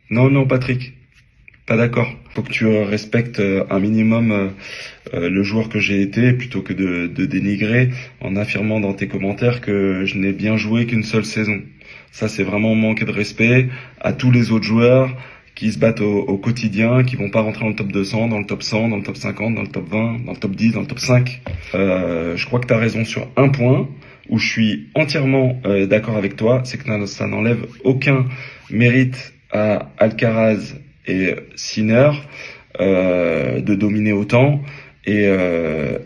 Non, non, Patrick, pas d'accord. Faut que tu respectes un minimum le joueur que j'ai été, plutôt que de dénigrer en affirmant dans tes commentaires que je n'ai bien joué qu'une seule saison. Ça, c'est vraiment manquer de respect à tous les autres joueurs qui se battent au quotidien, qui vont pas rentrer dans le top 200, dans le top 100, dans le top 50, dans le top 20, dans le top 10, dans le top 5. Je crois que tu as raison sur un point où je suis entièrement d'accord avec toi, c'est que ça n'enlève aucun mérite à Alcaraz et Sinner de dominer autant. Et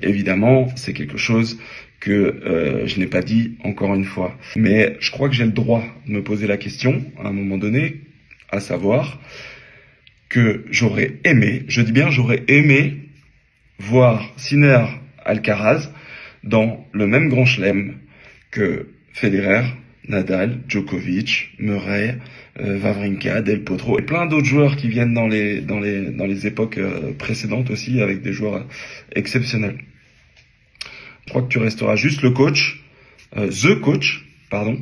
évidemment, c'est quelque chose que je n'ai pas dit encore une fois. Mais je crois que j'ai le droit de me poser la question à un moment donné, à savoir que j'aurais aimé, je dis bien j'aurais aimé, voir Sinner Alcaraz dans le même grand chelem que Federer, Nadal, Djokovic, Murray, Wawrinka, Del Potro et plein d'autres joueurs qui viennent dans les époques précédentes aussi, avec des joueurs exceptionnels. Je crois que tu resteras juste le coach, the coach, pardon,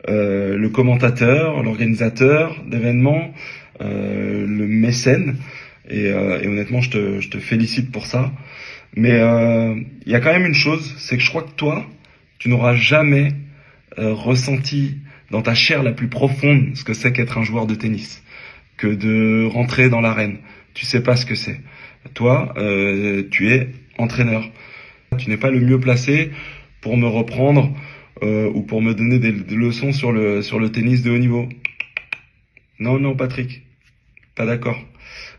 le commentateur, l'organisateur d'événements, le mécène. Et honnêtement, je te félicite pour ça. Mais il y a quand même une chose, c'est que je crois que toi, tu n'auras jamais ressenti dans ta chair la plus profonde ce que c'est qu'être un joueur de tennis, que de rentrer dans l'arène. Tu sais pas ce que c'est. Toi, tu es entraîneur. Tu n'es pas le mieux placé pour me reprendre ou pour me donner des leçons sur le tennis de haut niveau. Non, non, Patrick, pas d'accord.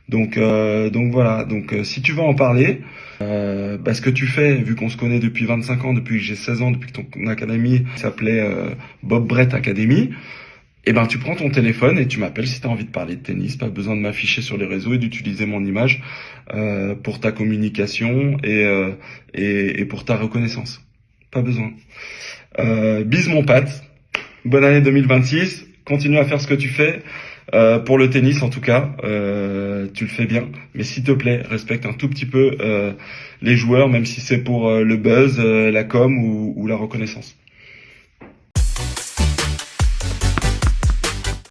Donc voilà. Donc si tu veux en parler, ce que tu fais, vu qu'on se connaît depuis 25 ans, depuis que j'ai 16 ans, depuis que ton académie s'appelait Bob Brett Academy, eh ben tu prends ton téléphone et tu m'appelles si tu as envie de parler de tennis. Pas besoin de m'afficher sur les réseaux et d'utiliser mon image pour ta communication et pour ta reconnaissance. Pas besoin. Bise mon Pat. Bonne année 2026. Continue à faire ce que tu fais. Pour le tennis en tout cas, tu le fais bien, mais s'il te plaît, respecte un tout petit peu les joueurs, même si c'est pour le buzz, la com ou la reconnaissance.